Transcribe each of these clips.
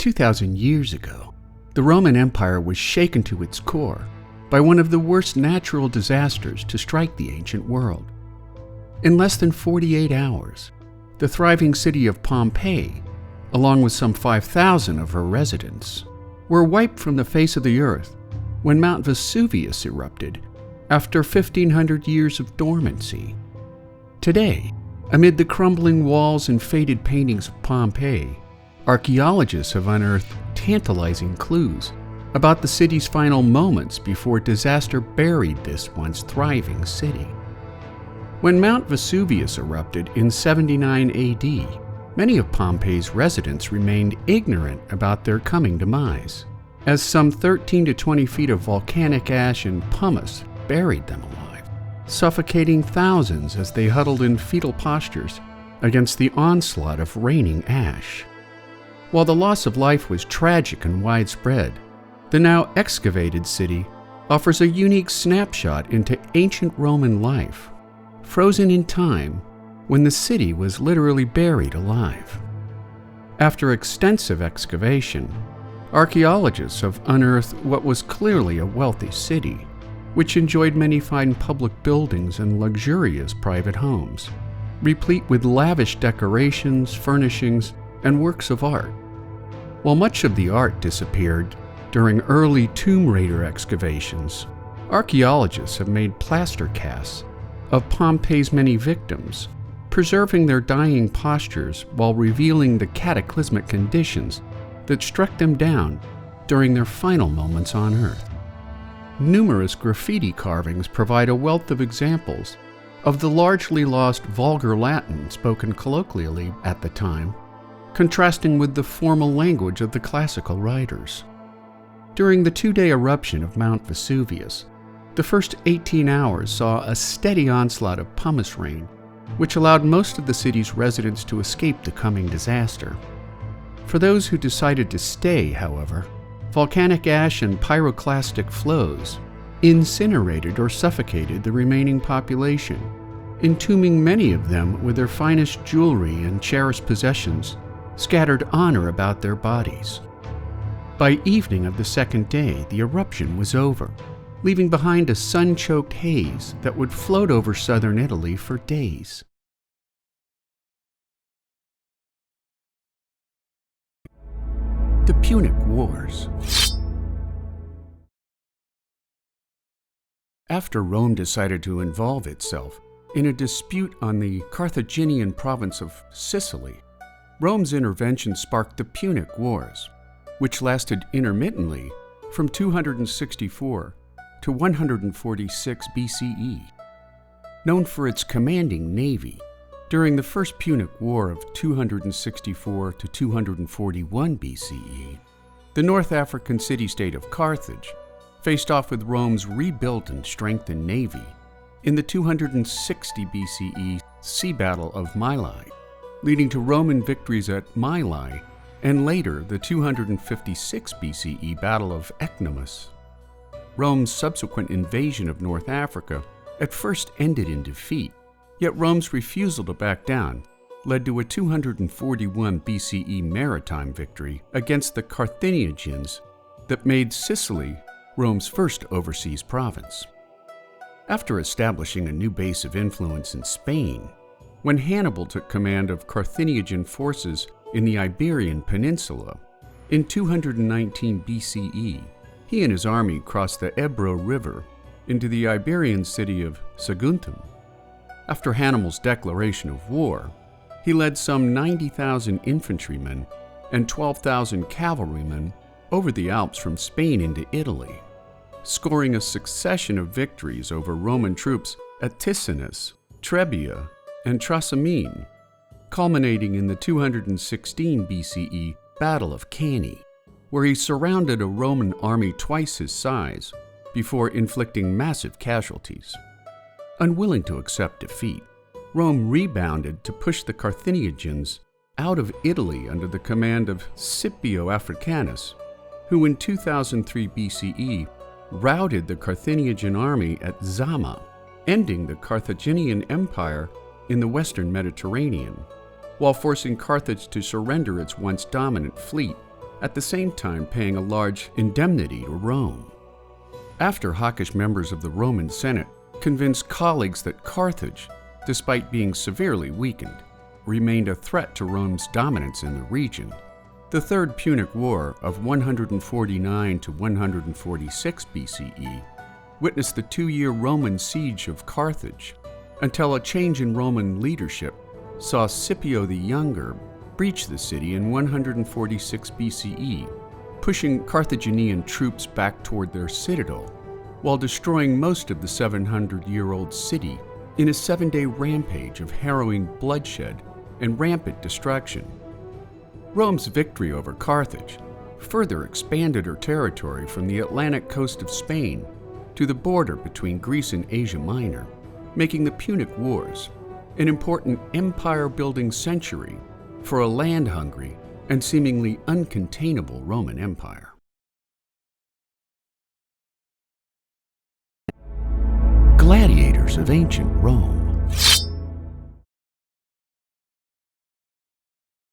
2,000 years ago, the Roman Empire was shaken to its core by one of the worst natural disasters to strike the ancient world. In less than 48 hours, the thriving city of Pompeii, along with some 5,000 of her residents, were wiped from the face of the earth when Mount Vesuvius erupted after 1,500 years of dormancy. Today, amid the crumbling walls and faded paintings of Pompeii, archaeologists have unearthed tantalizing clues about the city's final moments before disaster buried this once thriving city. When Mount Vesuvius erupted in 79 AD, many of Pompeii's residents remained ignorant about their coming demise, as some 13 to 20 feet of volcanic ash and pumice buried them alive, suffocating thousands as they huddled in fetal postures against the onslaught of raining ash. While the loss of life was tragic and widespread, the now excavated city offers a unique snapshot into ancient Roman life, frozen in time when the city was literally buried alive. After extensive excavation, archaeologists have unearthed what was clearly a wealthy city, which enjoyed many fine public buildings and luxurious private homes, replete with lavish decorations, furnishings, and works of art. While much of the art disappeared during early tomb raider excavations, archaeologists have made plaster casts of Pompeii's many victims, preserving their dying postures while revealing the cataclysmic conditions that struck them down during their final moments on Earth. Numerous graffiti carvings provide a wealth of examples of the largely lost vulgar Latin spoken colloquially at the time, contrasting with the formal language of the classical writers. During the 2-day eruption of Mount Vesuvius, the first 18 hours saw a steady onslaught of pumice rain, which allowed most of the city's residents to escape the coming disaster. For those who decided to stay, however, volcanic ash and pyroclastic flows incinerated or suffocated the remaining population, entombing many of them with their finest jewelry and cherished possessions scattered on or about their bodies. By evening of the second day, the eruption was over, leaving behind a sun-choked haze that would float over southern Italy for days. The Punic Wars. After Rome decided to involve itself in a dispute on the Carthaginian province of Sicily, Rome's intervention sparked the Punic Wars, which lasted intermittently from 264 to 146 BCE. Known for its commanding navy, during the First Punic War of 264 to 241 BCE, the North African city-state of Carthage faced off with Rome's rebuilt and strengthened navy in the 260 BCE Sea Battle of Mylae, leading to Roman victories at Mylae and later the 256 BCE Battle of Ecnomus. Rome's subsequent invasion of North Africa at first ended in defeat, yet Rome's refusal to back down led to a 241 BCE maritime victory against the Carthaginians that made Sicily Rome's first overseas province. After establishing a new base of influence in Spain, when Hannibal took command of Carthaginian forces in the Iberian Peninsula in 219 BCE, he and his army crossed the Ebro River into the Iberian city of Saguntum. After Hannibal's declaration of war, he led some 90,000 infantrymen and 12,000 cavalrymen over the Alps from Spain into Italy, scoring a succession of victories over Roman troops at Ticinus, Trebia, and Trasimene, culminating in the 216 BCE Battle of Cannae, where he surrounded a Roman army twice his size before inflicting massive casualties. Unwilling to accept defeat, Rome rebounded to push the Carthaginians out of Italy under the command of Scipio Africanus, who in 2003 BCE routed the Carthaginian army at Zama, ending the Carthaginian Empire in the western Mediterranean, while forcing Carthage to surrender its once dominant fleet at the same time paying a large indemnity to Rome. After hawkish members of the Roman Senate convinced colleagues that Carthage, despite being severely weakened, remained a threat to Rome's dominance in the region, the Third Punic War of 149 to 146 BCE witnessed the 2-year Roman siege of Carthage, until a change in Roman leadership saw Scipio the Younger breach the city in 146 BCE, pushing Carthaginian troops back toward their citadel, while destroying most of the 700-year-old city in a 7-day rampage of harrowing bloodshed and rampant destruction. Rome's victory over Carthage further expanded her territory from the Atlantic coast of Spain to the border between Greece and Asia Minor, making the Punic Wars an important empire-building century for a land-hungry and seemingly uncontainable Roman Empire. Gladiators of ancient Rome.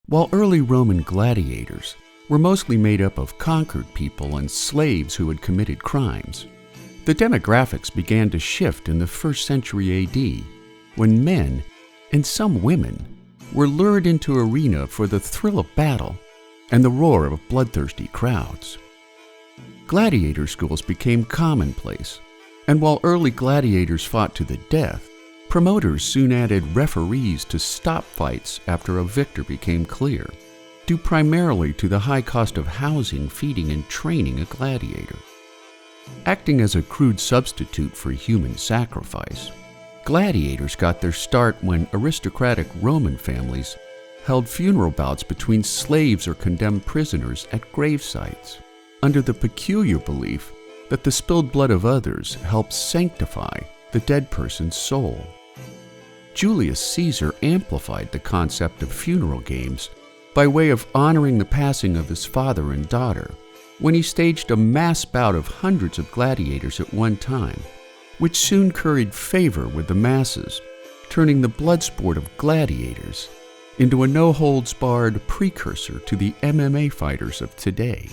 While early Roman gladiators were mostly made up of conquered people and slaves who had committed crimes, the demographics began to shift in the 1st century AD, when men, and some women, were lured into arena for the thrill of battle and the roar of bloodthirsty crowds. Gladiator schools became commonplace, and while early gladiators fought to the death, promoters soon added referees to stop fights after a victor became clear, due primarily to the high cost of housing, feeding, and training a gladiator. Acting as a crude substitute for human sacrifice, gladiators got their start when aristocratic Roman families held funeral bouts between slaves or condemned prisoners at grave sites, under the peculiar belief that the spilled blood of others helps sanctify the dead person's soul. Julius Caesar amplified the concept of funeral games by way of honoring the passing of his father and daughter, when he staged a mass bout of hundreds of gladiators at one time, which soon curried favor with the masses, turning the blood sport of gladiators into a no-holds-barred precursor to the MMA fighters of today.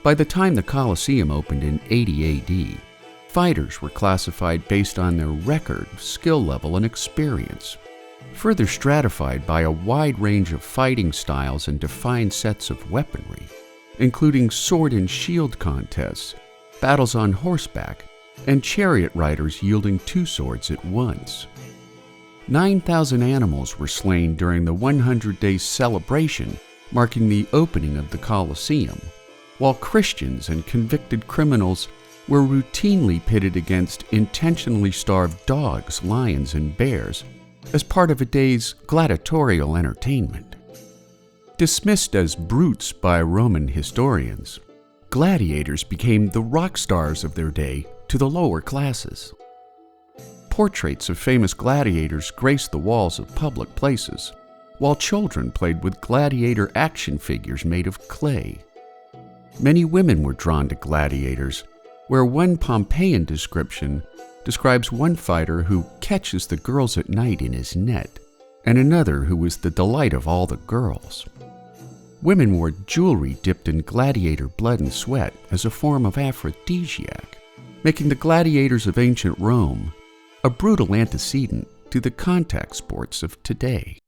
By the time the Colosseum opened in 80 AD, fighters were classified based on their record, skill level, and experience, further stratified by a wide range of fighting styles and defined sets of weaponry, including sword and shield contests, battles on horseback, and chariot riders yielding 2 swords at once. 9,000 animals were slain during the 100-day celebration marking the opening of the Colosseum, while Christians and convicted criminals were routinely pitted against intentionally starved dogs, lions, and bears as part of a day's gladiatorial entertainment. Dismissed as brutes by Roman historians, gladiators became the rock stars of their day to the lower classes. Portraits of famous gladiators graced the walls of public places, while children played with gladiator action figures made of clay. Many women were drawn to gladiators, where one Pompeian description describes one fighter who catches the girls at night in his net, and another who was the delight of all the girls. Women wore jewelry dipped in gladiator blood and sweat as a form of aphrodisiac, making the gladiators of ancient Rome a brutal antecedent to the contact sports of today.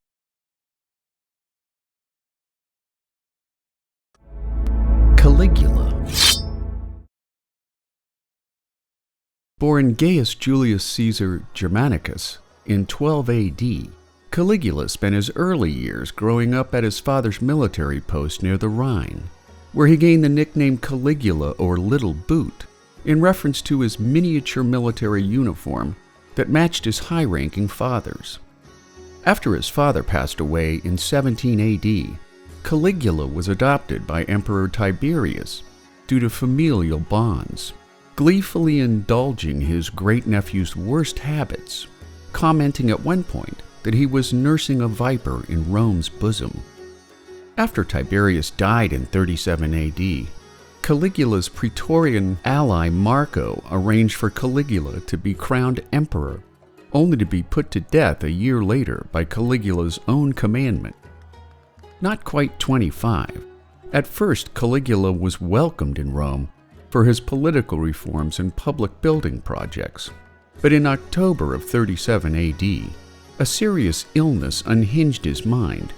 Caligula. Born Gaius Julius Caesar Germanicus in 12 AD, Caligula spent his early years growing up at his father's military post near the Rhine, where he gained the nickname Caligula or Little Boot, in reference to his miniature military uniform that matched his high-ranking father's. After his father passed away in 17 AD, Caligula was adopted by Emperor Tiberius due to familial bonds, gleefully indulging his great-nephew's worst habits, commenting at one point that he was nursing a viper in Rome's bosom. After Tiberius died in 37 AD, Caligula's Praetorian ally Marco arranged for Caligula to be crowned emperor, only to be put to death a year later by Caligula's own commandment. Not quite 25, At first, Caligula was welcomed in Rome for his political reforms and public building projects. But in October of 37 AD, a serious illness unhinged his mind,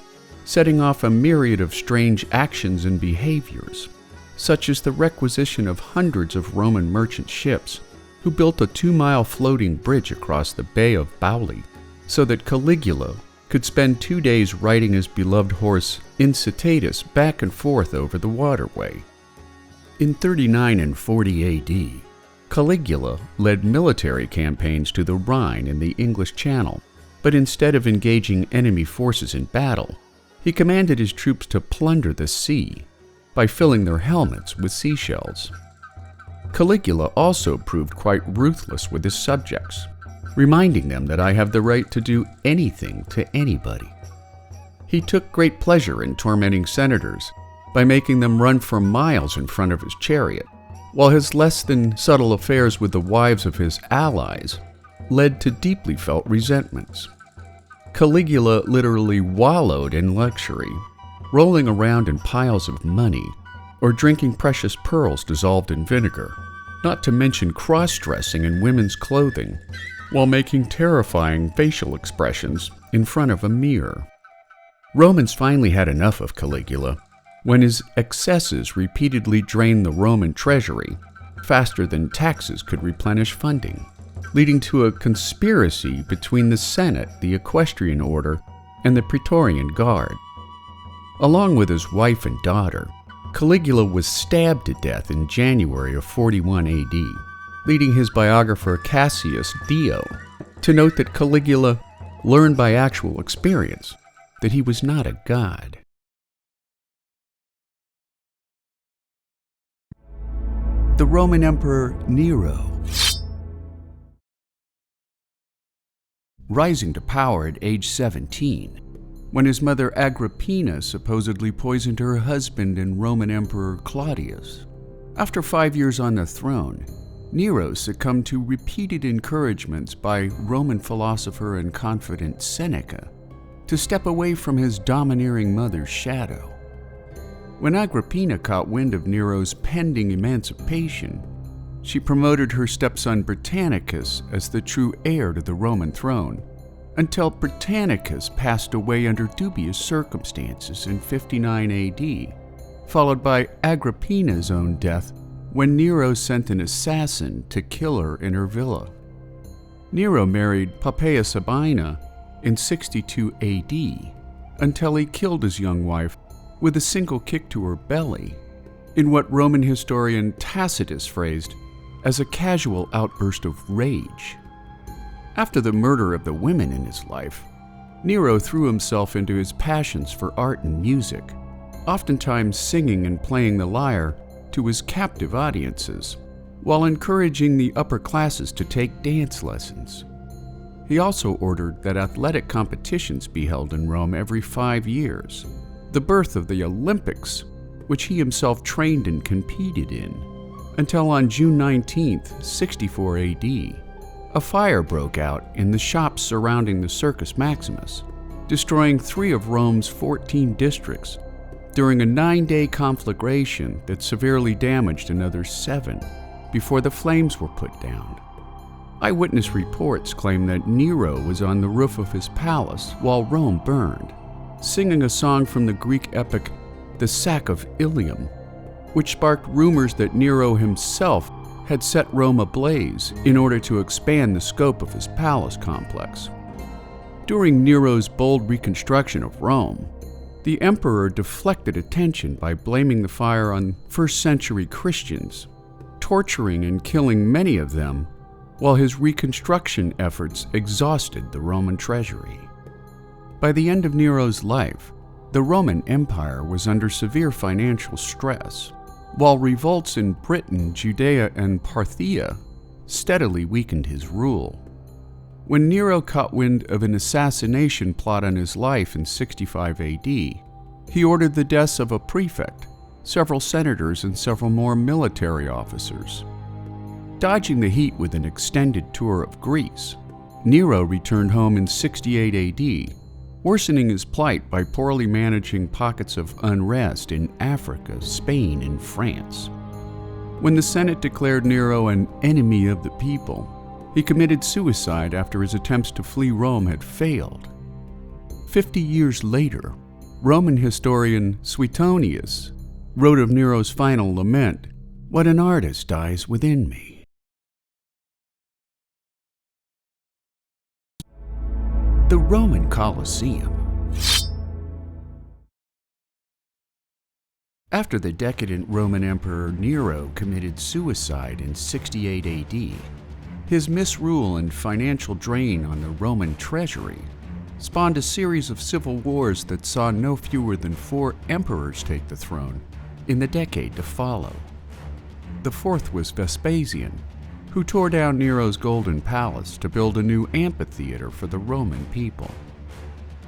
setting off a myriad of strange actions and behaviors, such as the requisition of hundreds of Roman merchant ships who built a 2-mile floating bridge across the Bay of Bauli so that Caligula could spend 2 days riding his beloved horse Incitatus back and forth over the waterway. In 39 and 40 AD, Caligula led military campaigns to the Rhine and the English Channel, but instead of engaging enemy forces in battle, he commanded his troops to plunder the sea by filling their helmets with seashells. Caligula also proved quite ruthless with his subjects, reminding them that I have the right to do anything to anybody. He took great pleasure in tormenting senators by making them run for miles in front of his chariot, while his less than subtle affairs with the wives of his allies led to deeply felt resentments. Caligula literally wallowed in luxury, rolling around in piles of money or drinking precious pearls dissolved in vinegar, not to mention cross-dressing in women's clothing while making terrifying facial expressions in front of a mirror. Romans finally had enough of Caligula when his excesses repeatedly drained the Roman treasury faster than taxes could replenish funding, leading to a conspiracy between the Senate, the Equestrian Order, and the Praetorian Guard. Along with his wife and daughter, Caligula was stabbed to death in January of 41 AD, leading his biographer Cassius Dio to note that Caligula learned by actual experience that he was not a god. The Roman Emperor Nero. Rising to power at age 17, when his mother Agrippina supposedly poisoned her husband and Roman Emperor Claudius. After 5 years on the throne, Nero succumbed to repeated encouragements by Roman philosopher and confidant Seneca to step away from his domineering mother's shadow. When Agrippina caught wind of Nero's pending emancipation, she promoted her stepson Britannicus as the true heir to the Roman throne, until Britannicus passed away under dubious circumstances in 59 AD, followed by Agrippina's own death when Nero sent an assassin to kill her in her villa. Nero married Poppaea Sabina in 62 AD until he killed his young wife with a single kick to her belly, in what Roman historian Tacitus phrased as a casual outburst of rage. After the murder of the women in his life, Nero threw himself into his passions for art and music, oftentimes singing and playing the lyre to his captive audiences, while encouraging the upper classes to take dance lessons. He also ordered that athletic competitions be held in Rome every 5 years, the birth of the Olympics, which he himself trained and competed in, until on June 19, 64 AD, a fire broke out in the shops surrounding the Circus Maximus, destroying 3 of Rome's 14 districts during a 9-day conflagration that severely damaged another 7 before the flames were put down. Eyewitness reports claim that Nero was on the roof of his palace while Rome burned, singing a song from the Greek epic The Sack of Ilium, which sparked rumors that Nero himself had set Rome ablaze in order to expand the scope of his palace complex. During Nero's bold reconstruction of Rome, the emperor deflected attention by blaming the fire on first-century Christians, torturing and killing many of them, while his reconstruction efforts exhausted the Roman treasury. By the end of Nero's life, the Roman Empire was under severe financial stress, while revolts in Britain, Judea, and Parthia steadily weakened his rule. When Nero caught wind of an assassination plot on his life in 65 AD, he ordered the deaths of a prefect, several senators, and several more military officers. Dodging the heat with an extended tour of Greece, Nero returned home in 68 AD worsening his plight by poorly managing pockets of unrest in Africa, Spain, and France. When the Senate declared Nero an enemy of the people, he committed suicide after his attempts to flee Rome had failed. 50 years later, Roman historian Suetonius wrote of Nero's final lament, "What an artist dies within me." The Roman Colosseum. After the decadent Roman Emperor Nero committed suicide in 68 AD, his misrule and financial drain on the Roman treasury spawned a series of civil wars that saw no fewer than 4 emperors take the throne in the decade to follow. The fourth was Vespasian, who tore down Nero's Golden Palace to build a new amphitheater for the Roman people.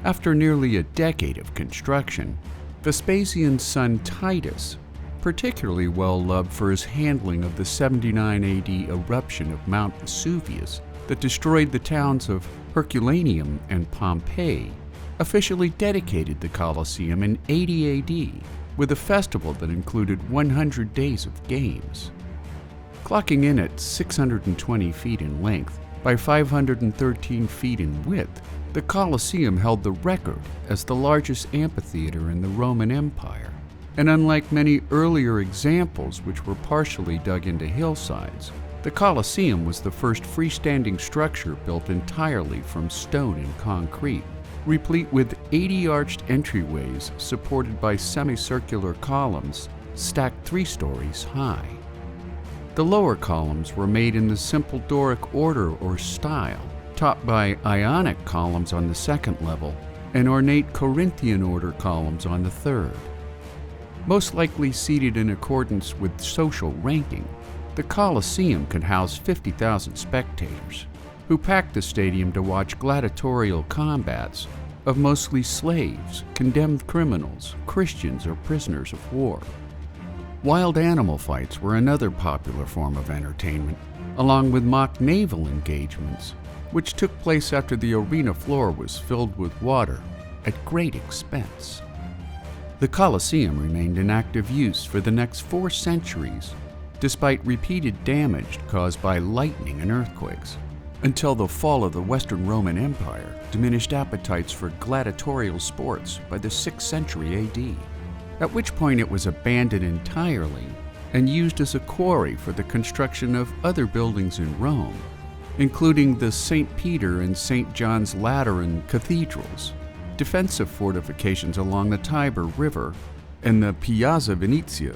After nearly a decade of construction, Vespasian's son Titus, particularly well loved for his handling of the 79 AD eruption of Mount Vesuvius that destroyed the towns of Herculaneum and Pompeii, officially dedicated the Colosseum in 80 AD with a festival that included 100 days of games. Clocking in at 620 feet in length by 513 feet in width, the Colosseum held the record as the largest amphitheater in the Roman Empire. And unlike many earlier examples which were partially dug into hillsides, the Colosseum was the first freestanding structure built entirely from stone and concrete, replete with 80 arched entryways supported by semicircular columns stacked 3 stories high. The lower columns were made in the simple Doric order or style, topped by Ionic columns on the second level and ornate Corinthian order columns on the third. Most likely seated in accordance with social ranking, the Colosseum could house 50,000 spectators, who packed the stadium to watch gladiatorial combats of mostly slaves, condemned criminals, Christians, or prisoners of war. Wild animal fights were another popular form of entertainment, along with mock naval engagements, which took place after the arena floor was filled with water at great expense. The Colosseum remained in active use for the next 4 centuries, despite repeated damage caused by lightning and earthquakes, until the fall of the Western Roman Empire diminished appetites for gladiatorial sports by the 6th century AD, at which point it was abandoned entirely and used as a quarry for the construction of other buildings in Rome, including the St. Peter and St. John's Lateran cathedrals, defensive fortifications along the Tiber River, and the Piazza Venezia.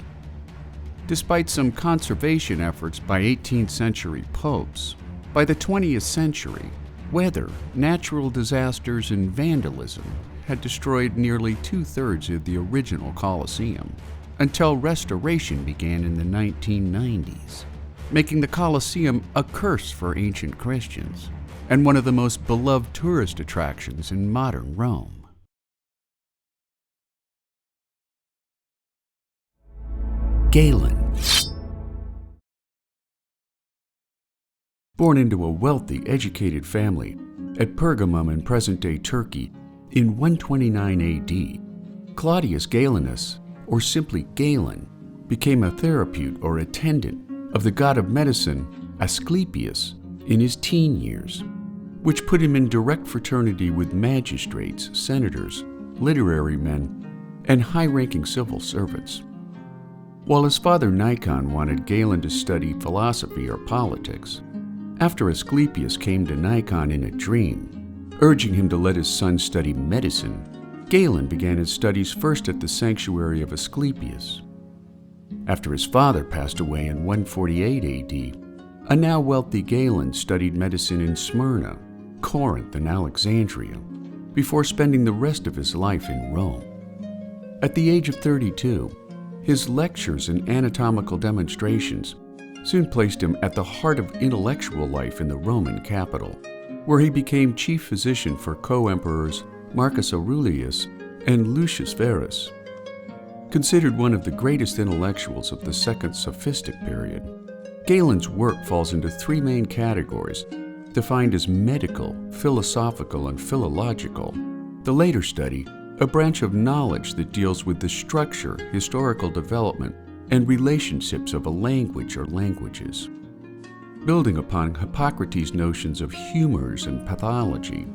Despite some conservation efforts by 18th century popes, by the 20th century, weather, natural disasters, and vandalism had destroyed nearly 2/3 of the original Colosseum, until restoration began in the 1990s, making the Colosseum a curse for ancient Christians and one of the most beloved tourist attractions in modern Rome. Galen. Born into a wealthy, educated family at Pergamum in present-day Turkey in 129 AD, Claudius Galenus, or simply Galen, became a therapeute or attendant of the god of medicine Asclepius in his teen years, which put him in direct fraternity with magistrates, senators, literary men, and high-ranking civil servants. While his father Nikon wanted Galen to study philosophy or politics, after Asclepius came to Nikon in a dream, urging him to let his son study medicine, Galen began his studies first at the sanctuary of Asclepius. After his father passed away in 148 AD, a now wealthy Galen studied medicine in Smyrna, Corinth, and Alexandria, before spending the rest of his life in Rome. At the age of 32, his lectures and anatomical demonstrations soon placed him at the heart of intellectual life in the Roman capital, where he became chief physician for co-emperors Marcus Aurelius and Lucius Verus. Considered one of the greatest intellectuals of the Second Sophistic period, Galen's work falls into 3 main categories, defined as medical, philosophical, and philological, The later study, a branch of knowledge that deals with the structure, historical development, and relationships of a language or languages. Building upon Hippocrates' notions of humors and pathology,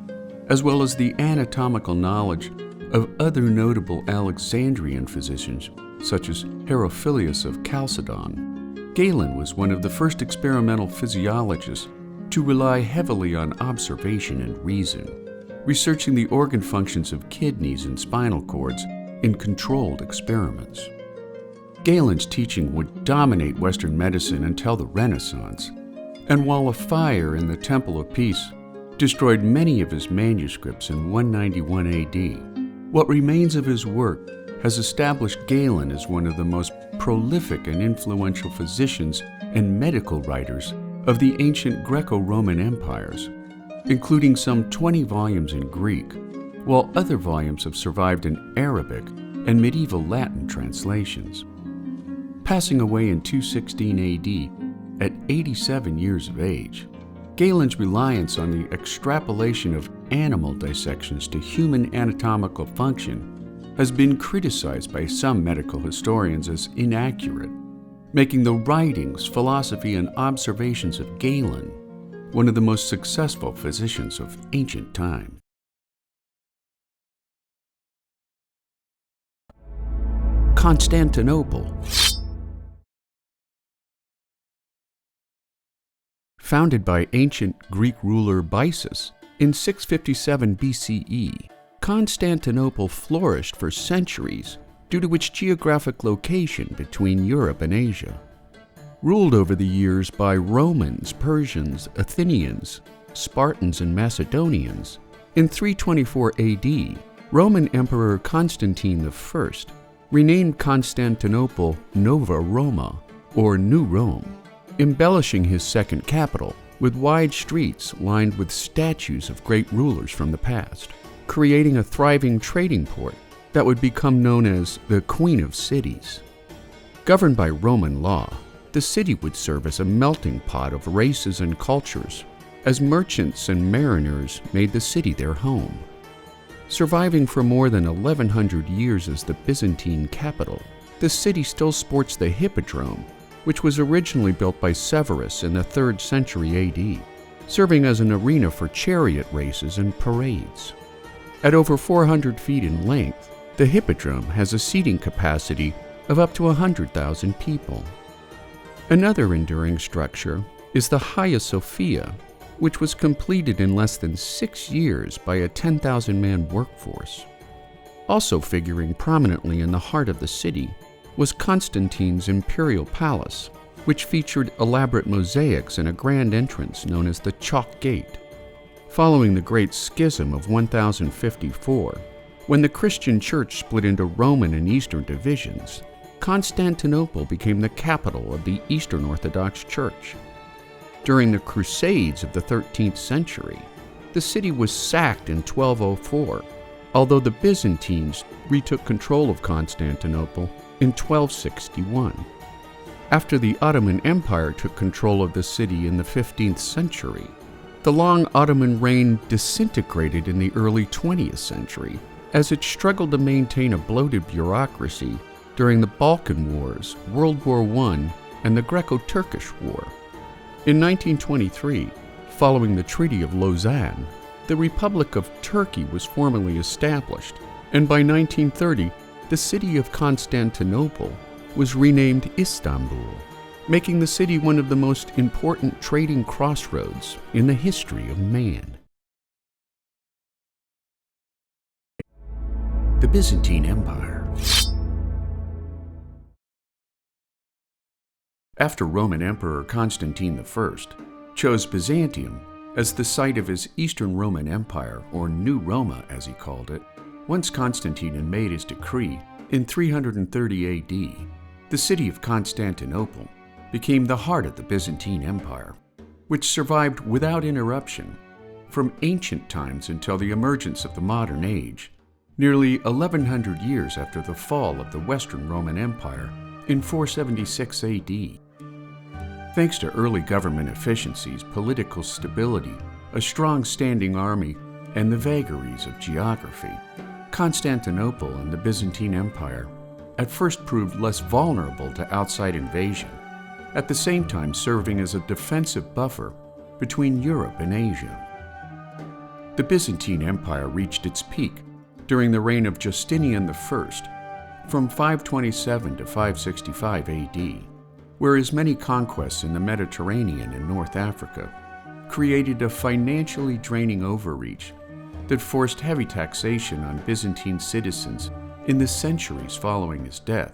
as well as the anatomical knowledge of other notable Alexandrian physicians, such as Herophilius of Chalcedon, Galen was one of the first experimental physiologists to rely heavily on observation and reason, researching the organ functions of kidneys and spinal cords in controlled experiments. Galen's teaching would dominate Western medicine until the Renaissance, and while a fire in the Temple of Peace destroyed many of his manuscripts in 191 AD, what remains of his work has established Galen as one of the most prolific and influential physicians and medical writers of the ancient Greco-Roman empires, including some 20 volumes in Greek, while other volumes have survived in Arabic and medieval Latin translations. Passing away in 216 AD at 87 years of age, Galen's reliance on the extrapolation of animal dissections to human anatomical function has been criticized by some medical historians as inaccurate, making the writings, philosophy, and observations of Galen one of the most successful physicians of ancient times. Constantinople. Founded by ancient Greek ruler Byzantium in 657 BCE, Constantinople flourished for centuries due to its geographic location between Europe and Asia. Ruled over the years by Romans, Persians, Athenians, Spartans, and Macedonians, in 324 AD, Roman Emperor Constantine I renamed Constantinople Nova Roma, or New Rome, embellishing his second capital with wide streets lined with statues of great rulers from the past, creating a thriving trading port that would become known as the Queen of Cities. Governed by Roman law, the city would serve as a melting pot of races and cultures, as merchants and mariners made the city their home. Surviving for more than 1,100 years as the Byzantine capital, the city still sports the Hippodrome, which was originally built by Severus in the 3rd century AD, serving as an arena for chariot races and parades. At over 400 feet in length, the Hippodrome has a seating capacity of up to 100,000 people. Another enduring structure is the Hagia Sophia, which was completed in less than 6 years by a 10,000-man workforce. Also figuring prominently in the heart of the city was Constantine's imperial palace, which featured elaborate mosaics and a grand entrance known as the Chalk Gate. Following the Great Schism of 1054, when the Christian Church split into Roman and Eastern divisions, Constantinople became the capital of the Eastern Orthodox Church. During the Crusades of the 13th century, the city was sacked in 1204, although the Byzantines retook control of Constantinople in 1261. After the Ottoman Empire took control of the city in the 15th century, the long Ottoman reign disintegrated in the early 20th century as it struggled to maintain a bloated bureaucracy during the Balkan Wars, World War I, and the Greco-Turkish War. In 1923, following the Treaty of Lausanne, the Republic of Turkey was formally established, and by 1930, the city of Constantinople was renamed Istanbul, making the city one of the most important trading crossroads in the history of man. The Byzantine Empire. After Roman Emperor Constantine I chose Byzantium as the site of his Eastern Roman Empire, or New Roma as he called it, once Constantine had made his decree in 330 AD, the city of Constantinople became the heart of the Byzantine Empire, which survived without interruption from ancient times until the emergence of the modern age, nearly 1,100 years after the fall of the Western Roman Empire in 476 AD. Thanks to early government efficiencies, political stability, a strong standing army, and the vagaries of geography, Constantinople and the Byzantine Empire at first proved less vulnerable to outside invasion, at the same time serving as a defensive buffer between Europe and Asia. The Byzantine Empire reached its peak during the reign of Justinian I from 527 to 565 AD, whereas many conquests in the Mediterranean and North Africa created a financially draining overreach that forced heavy taxation on Byzantine citizens in the centuries following his death.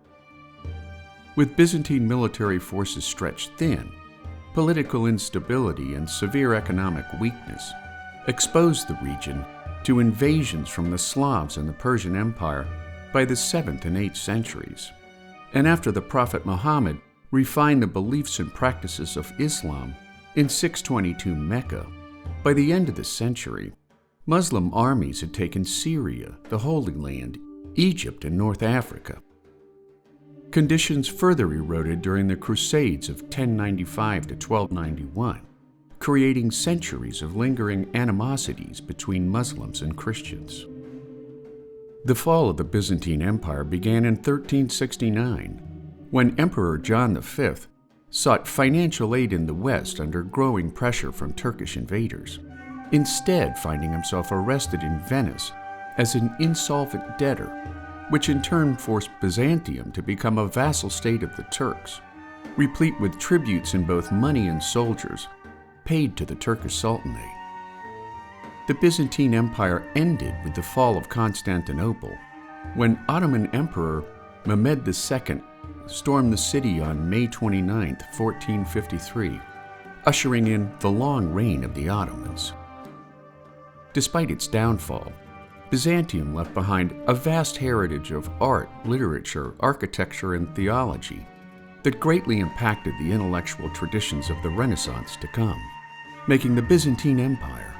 With Byzantine military forces stretched thin, political instability and severe economic weakness exposed the region to invasions from the Slavs and the Persian Empire by the 7th and 8th centuries. And after the Prophet Muhammad refined the beliefs and practices of Islam in 622 Mecca, by the end of the century, Muslim armies had taken Syria, the Holy Land, Egypt, and North Africa. Conditions further eroded during the Crusades of 1095 to 1291, creating centuries of lingering animosities between Muslims and Christians. The fall of the Byzantine Empire began in 1369, when Emperor John V sought financial aid in the West under growing pressure from Turkish invaders, instead finding himself arrested in Venice as an insolvent debtor, which in turn forced Byzantium to become a vassal state of the Turks, replete with tributes in both money and soldiers paid to the Turkish Sultanate. The Byzantine Empire ended with the fall of Constantinople, when Ottoman Emperor Mehmed II stormed the city on May 29, 1453, ushering in the long reign of the Ottomans. Despite its downfall, Byzantium left behind a vast heritage of art, literature, architecture, and theology that greatly impacted the intellectual traditions of the Renaissance to come, making the Byzantine Empire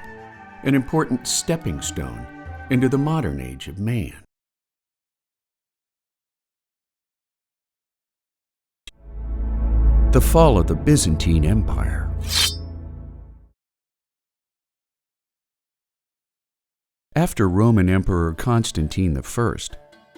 an important stepping stone into the modern age of man. The fall of the Byzantine Empire. After Roman Emperor Constantine I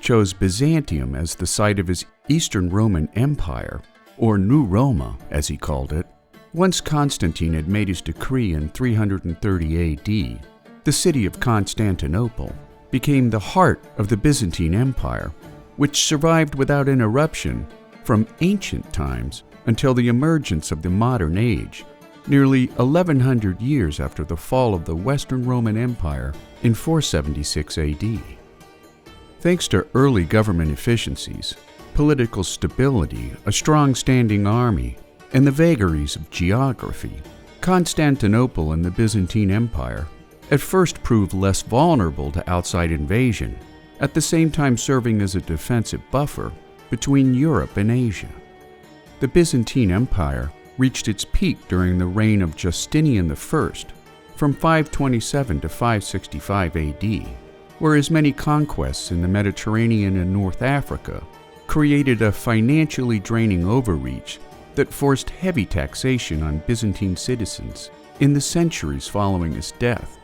chose Byzantium as the site of his Eastern Roman Empire, or New Roma as he called it, once Constantine had made his decree in 330 AD, the city of Constantinople became the heart of the Byzantine Empire, which survived without interruption from ancient times until the emergence of the modern age, nearly 1100 years after the fall of the Western Roman Empire in 476 AD. Thanks to early government efficiencies, political stability, a strong standing army, and the vagaries of geography, Constantinople and the Byzantine Empire at first proved less vulnerable to outside invasion, at the same time serving as a defensive buffer between Europe and Asia. The Byzantine Empire reached its peak during the reign of Justinian I from 527 to 565 AD, whereas many conquests in the Mediterranean and North Africa created a financially draining overreach that forced heavy taxation on Byzantine citizens in the centuries following his death.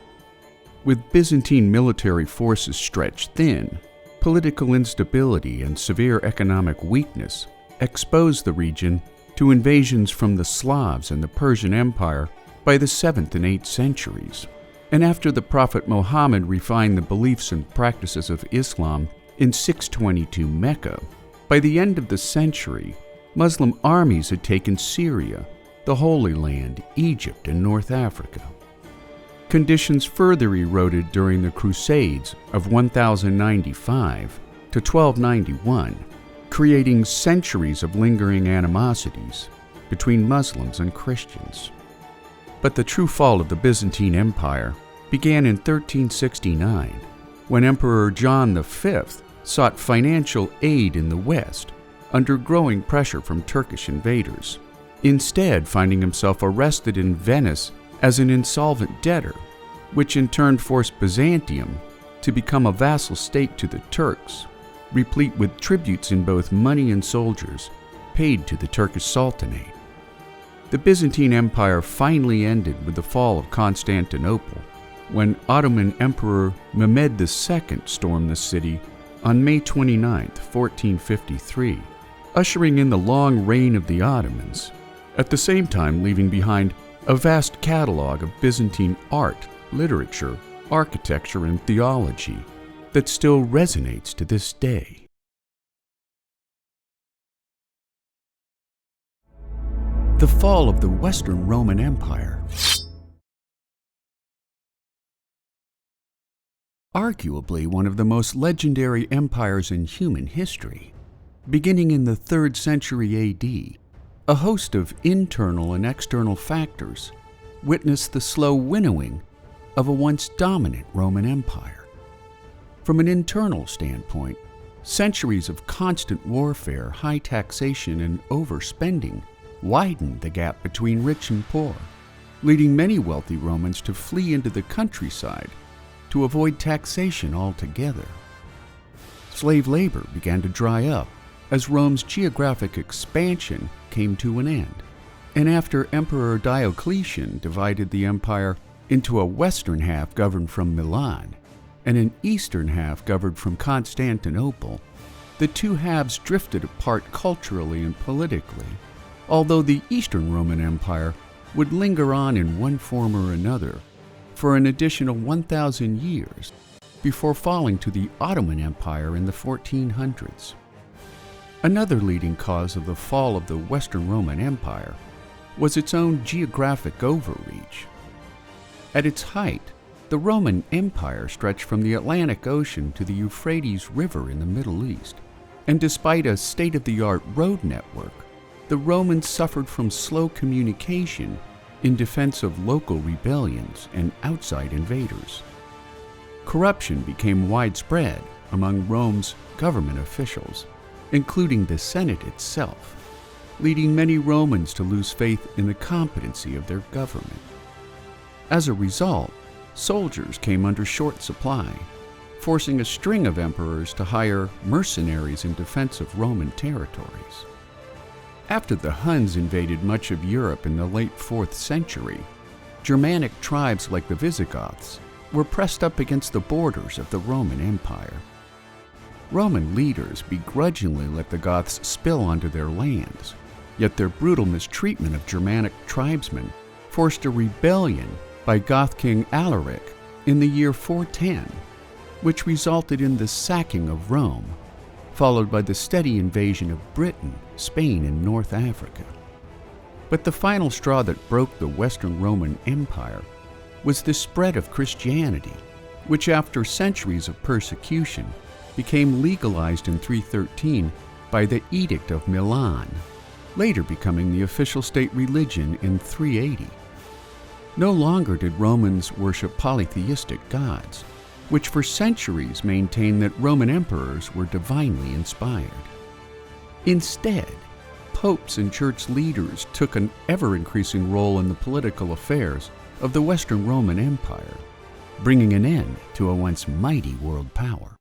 With Byzantine military forces stretched thin, political instability and severe economic weakness exposed the region to invasions from the Slavs and the Persian Empire by the 7th and 8th centuries. And after the Prophet Muhammad refined the beliefs and practices of Islam in 622 Mecca, by the end of the century, Muslim armies had taken Syria, the Holy Land, Egypt, and North Africa. Conditions further eroded during the Crusades of 1095 to 1291, creating centuries of lingering animosities between Muslims and Christians. But the true fall of the Byzantine Empire began in 1369, when Emperor John V sought financial aid in the West under growing pressure from Turkish invaders, instead finding himself arrested in Venice as an insolvent debtor, which in turn forced Byzantium to become a vassal state to the Turks, replete with tributes in both money and soldiers paid to the Turkish Sultanate. The Byzantine Empire finally ended with the fall of Constantinople, when Ottoman Emperor Mehmed II stormed the city on May 29, 1453, ushering in the long reign of the Ottomans, at the same time leaving behind a vast catalog of Byzantine art, literature, architecture, and theology that still resonates to this day. The fall of the Western Roman Empire. Arguably one of the most legendary empires in human history, beginning in the 3rd century AD, a host of internal and external factors witnessed the slow winnowing of a once dominant Roman Empire. From an internal standpoint, centuries of constant warfare, high taxation, and overspending widened the gap between rich and poor, leading many wealthy Romans to flee into the countryside to avoid taxation altogether. Slave labor began to dry up as Rome's geographic expansion came to an end, and after Emperor Diocletian divided the empire into a western half governed from Milan and an eastern half governed from Constantinople, the two halves drifted apart culturally and politically, although the Eastern Roman Empire would linger on in one form or another for an additional 1,000 years before falling to the Ottoman Empire in the 1400s. Another leading cause of the fall of the Western Roman Empire was its own geographic overreach. At its height, the Roman Empire stretched from the Atlantic Ocean to the Euphrates River in the Middle East, and despite a state-of-the-art road network, the Romans suffered from slow communication in defense of local rebellions and outside invaders. Corruption became widespread among Rome's government officials, including the Senate itself, leading many Romans to lose faith in the competency of their government. As a result, soldiers came under short supply, forcing a string of emperors to hire mercenaries in defense of Roman territories. After the Huns invaded much of Europe in the late 4th century, Germanic tribes like the Visigoths were pressed up against the borders of the Roman Empire. Roman leaders begrudgingly let the Goths spill onto their lands, yet their brutal mistreatment of Germanic tribesmen forced a rebellion by Goth king Alaric in the year 410, which resulted in the sacking of Rome, followed by the steady invasion of Britain, Spain, and North Africa. But the final straw that broke the Western Roman Empire was the spread of Christianity, which after centuries of persecution became legalized in 313 by the Edict of Milan, later becoming the official state religion in 380. No longer did Romans worship polytheistic gods, which for centuries maintained that Roman emperors were divinely inspired. Instead, popes and church leaders took an ever-increasing role in the political affairs of the Western Roman Empire, bringing an end to a once mighty world power.